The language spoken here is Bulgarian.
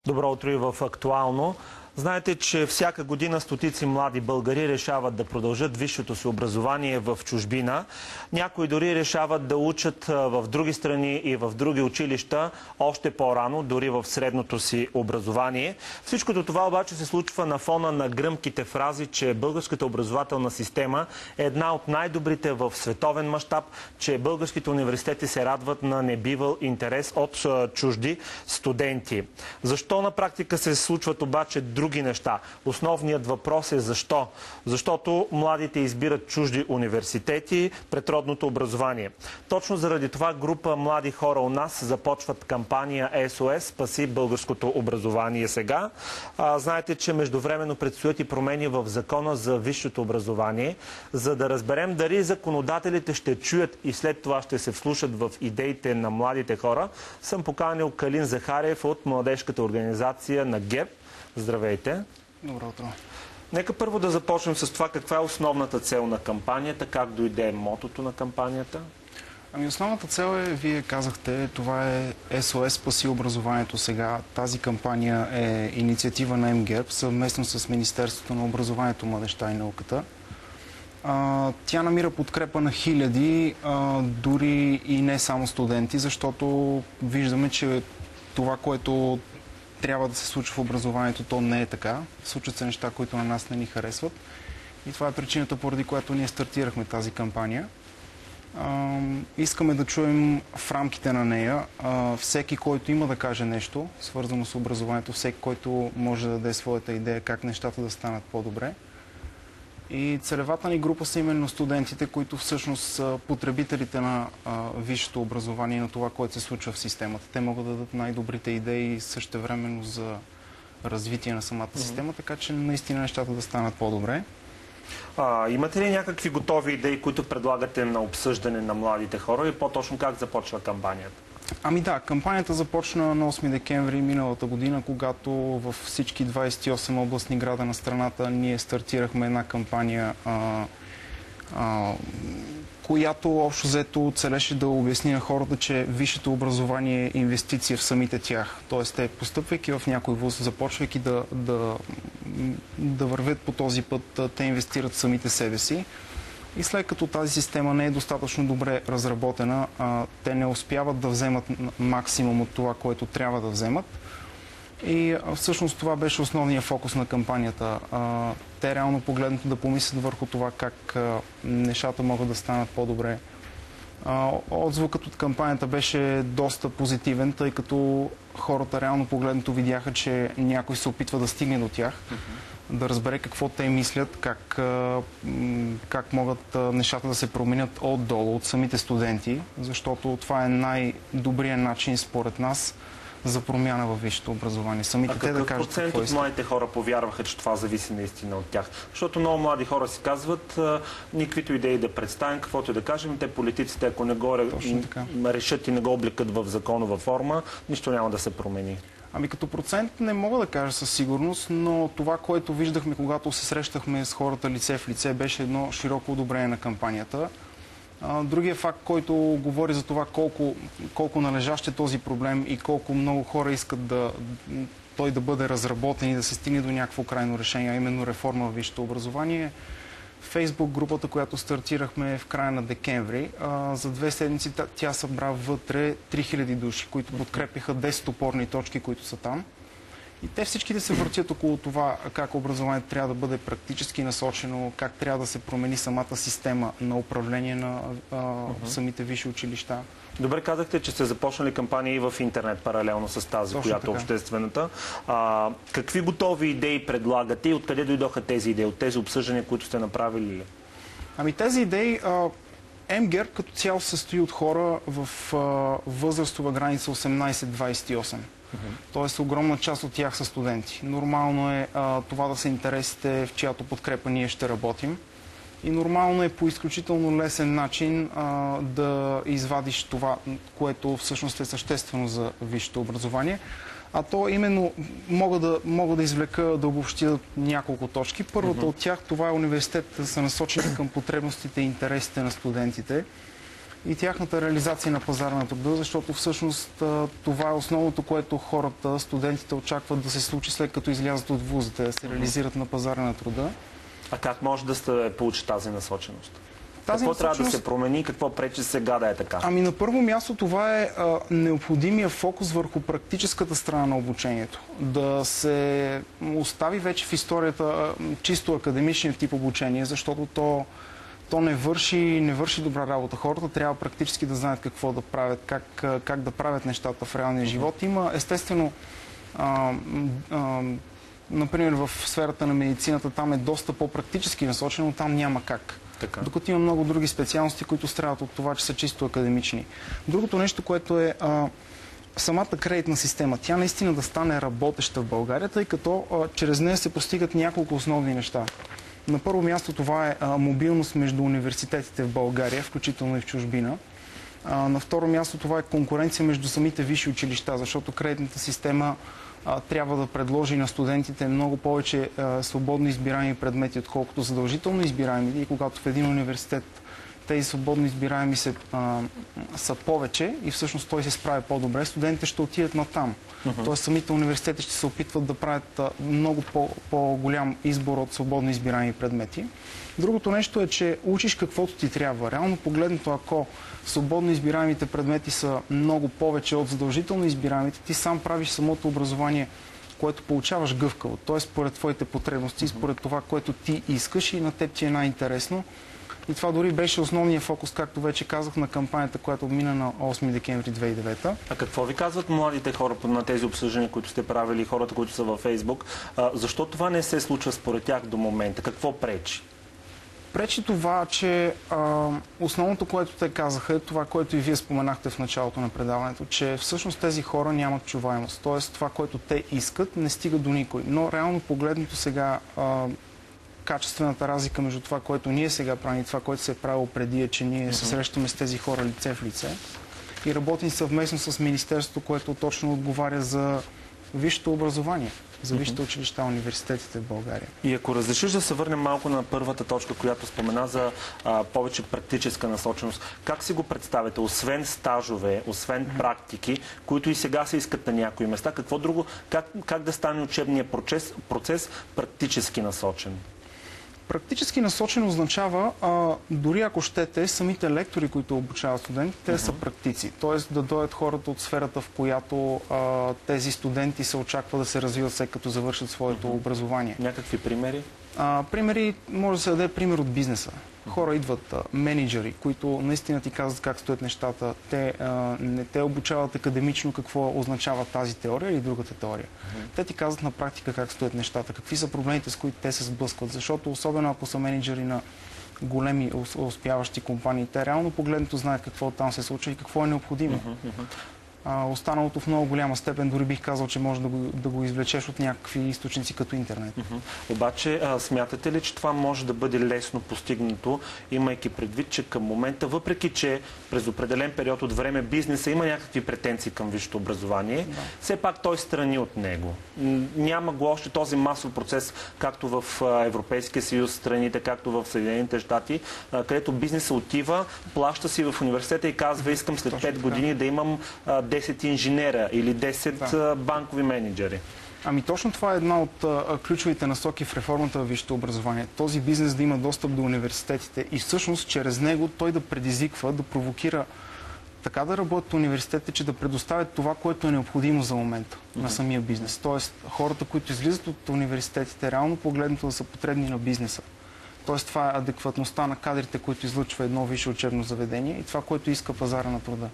Добро утро и в Актуално. Знаете, че всяка година стотици млади българи решават да продължат висшето си образование в чужбина. Някои дори решават да учат в други страни и в други училища още по-рано, дори в средното си образование. Всичкото това обаче се случва на фона на гръмките фрази, че българската образователна система е една от най-добрите в световен мащаб, че българските университети се радват на небивал интерес от чужди студенти. Защо на практика се случват обаче други неща? Основният въпрос е защо? Защото младите избират чужди университети пред родното образование. Точно заради това група млади хора у нас започват кампания СОС "Спаси българското образование сега". Знаете, че междувременно предстоят и промени в закона за висшето образование. За да разберем дали законодателите ще чуят и след това ще се вслушат в идеите на младите хора, съм поканил Калин Захариев от младежката организация на ГЕРБ. Здравейте! Добро утро! Нека първо да започнем с това каква е основната цел на кампанията, как дойде мотото на кампанията? Основната цел е, вие казахте, това е СОС "Спаси образованието сега". Тази кампания е инициатива на МГЕРБ съвместно с Министерството на образованието, младежта и науката. Тя намира подкрепа на хиляди, дори и не само студенти, защото виждаме, че това, което трябва да се случва в образованието, то не е така. Случват се неща, които на нас не ни харесват. И това е причината, поради която ние стартирахме тази кампания. Искаме да чуем в рамките на нея всеки, който има да каже нещо, свързано с образованието, всеки, който може да даде своята идея как нещата да станат по-добре. И целевата ни група са именно студентите, които всъщност са потребителите на висшето образование и на това, което се случва в системата. Те могат да дадат най-добрите идеи същевременно за развитие на самата система, така че наистина нещата да станат по-добре. Имате ли някакви готови идеи, които предлагате на обсъждане на младите хора и по-точно как започва кампанията? Да, кампанията започна на 8 декември миналата година, когато във всички 28 областни града на страната ние стартирахме една кампания, която общо взето целеше да обясни на хората, че висшето образование е инвестиция в самите тях. Тоест, те, постъпвайки в някой вуз, започвайки да вървят по този път, те инвестират в самите себе си. И след като тази система не е достатъчно добре разработена, те не успяват да вземат максимум от това, което трябва да вземат. И всъщност това беше основният фокус на кампанията. Те реално погледнато да помислят върху това как нещата могат да станат по-добре. Отзвукът от кампанията беше доста позитивен, тъй като хората реално погледнато видяха, че някой се опитва да стигне до тях, да разбере какво те мислят, как могат нещата да се променят отдолу, от самите студенти, защото това е най-добрият начин, според нас, за промяна във висшето образование. Самите те да кажат процент от младите хора повярваха, че това зависи наистина от тях? Защото много млади хора си казват, никаквито идеи да представим, каквото и да кажем, те политиците, ако не го решат и не го обликат в законова форма, нищо няма да се промени. Като процент не мога да кажа със сигурност, но това, което виждахме, когато се срещахме с хората лице в лице, беше едно широко одобрение на кампанията. Другия факт, който говори за това колко належащ е този проблем и колко много хора искат той да бъде разработен и да се стигне до някакво крайно решение, а именно реформа в висшето образование. Фейсбук групата, която стартирахме в края на декември, за 2 седмици тя събра вътре 3000 души, които подкрепиха 10 опорни точки, които са там. И те всичките се въртят около това как образованието трябва да бъде практически насочено, как трябва да се промени самата система на управление на самите висши училища. Добре казахте, че сте започнали кампания и в интернет, паралелно с тази, която е обществената. Какви готови идеи предлагате и откъде дойдоха тези идеи? От тези обсъждания, които сте направили ли? Тези идеи... МГЕРБ като цяло се състои от хора в възрастова граница 18-28. Тоест огромна част от тях са студенти. Нормално е това да са интересите, в чиято подкрепа ние ще работим. И нормално е по изключително лесен начин да извадиш това, което всъщност е съществено за висшето образование. То именно мога да извлека, да обобщя няколко точки. Първата от тях, това е университетите да са насочени към потребностите и интересите на студентите. и тяхната реализация на пазара на труда, защото всъщност това е основното, което хората, студентите очакват да се случи след като излязат от вузите, да се реализират на пазара на труда. А как може да се получи тази насоченост? Какво трябва да насоченост се промени, какво пречи сега да е така? Ами на първо място това е необходимия фокус върху практическата страна на обучението. Да се остави вече в историята чисто академичен тип обучение, защото то не върши добра работа. Хората трябва практически да знаят какво да правят, как да правят нещата в реалния живот. Има естествено например в сферата на медицината там е доста по-практически насочено, но там няма как. Така. Докато има много други специалности, които страдат от това, че са чисто академични. Другото нещо, което е самата кредитна система. Тя наистина да стане работеща в България, тъй като чрез нея се постигат няколко основни неща. На първо място това е мобилност между университетите в България, включително и в чужбина. На второ място това е конкуренция между самите висши училища, защото кредитната система трябва да предложи на студентите много повече свободно избираеми предмети, отколкото задължително избираеми. И когато в един университет тези свободно избираеми са повече и всъщност той се справя по-добре, студентите ще отидат натам. Тоест самите университети ще се опитват да правят много по-голям избор от свободно избираеми предмети. Другото нещо е, че учиш каквото ти трябва. Реално погледнато, ако свободно избираемите предмети са много повече от задължително избираемите, ти сам правиш самото образование, което получаваш гъвкаво. Т.е. според твоите потребности, според това, което ти искаш и на теб ти е най-интересно. И това дори беше основният фокус, както вече казах, на кампанията, която мина на 8 декември 2009. А какво ви казват младите хора на тези обсъждания, които сте правили, хората, които са във Фейсбук? Защо това не се случва според тях до момента? Какво пречи? Пречи това, че основното, което те казаха, е това, което и вие споменахте в началото на предаването, че всъщност тези хора нямат чуваемост. Тоест това, което те искат, не стига до никой. Но реално погледнато сега качествената разлика между това, което ние сега правим и това, което се е правило преди, е, че ние се срещаме с тези хора лице в лице и работим съвместно с Министерството, което точно отговаря за висшето образование, за висшите училища, университетите в България. И ако разрешиш да се върнем малко на първата точка, която спомена за повече практическа насоченост, как си го представяте? Освен стажове, освен практики, които и сега се искат на някои места, какво друго, как да стане учебният процес практически насочен? Практически насочен означава, дори ако щете, самите лектори, които обучават студенти, те са практици. Тоест да дойдат хората от сферата, в която тези студенти се очаква да се развиват след като завършат своето образование. Някакви примери? Примери, може да се даде пример от бизнеса. Хора идват, менеджери, които наистина ти казват как стоят нещата. Не те обучават академично какво означава тази теория или другата теория. Те ти казват на практика как стоят нещата, какви са проблемите, с които те се сблъскват. Защото особено ако са менеджери на големи успяващи компании, те реално погледнато знаят какво там се случва и какво е необходимо. Останалото в много голяма степен дори бих казал, че може да го извлечеш от някакви източници като интернет. Обаче, смятате ли, че това може да бъде лесно постигнато, имайки предвид, че към момента, въпреки че през определен период от време бизнеса има някакви претенции към висшето образование, все пак той страни от него. Няма го още този масов процес, както в Европейския съюз страните, както в Съединените щати, където бизнесът отива, плаща си в университета и казва, искам след 5 години да имам 10 инженера или 10 банкови менеджери. Ами точно това е една от ключовите насоки в реформата във висшето образование. Този бизнес да има достъп до университетите и всъщност чрез него той да предизвиква, да провокира така да работят университетите, че да предоставят това, което е необходимо за момента на самия бизнес. Тоест хората, които излизат от университетите, реално погледнато да са потребни на бизнеса. Тоест това е адекватността на кадрите, които излъчва едно висше учебно заведение и това, което иска пазара на труда.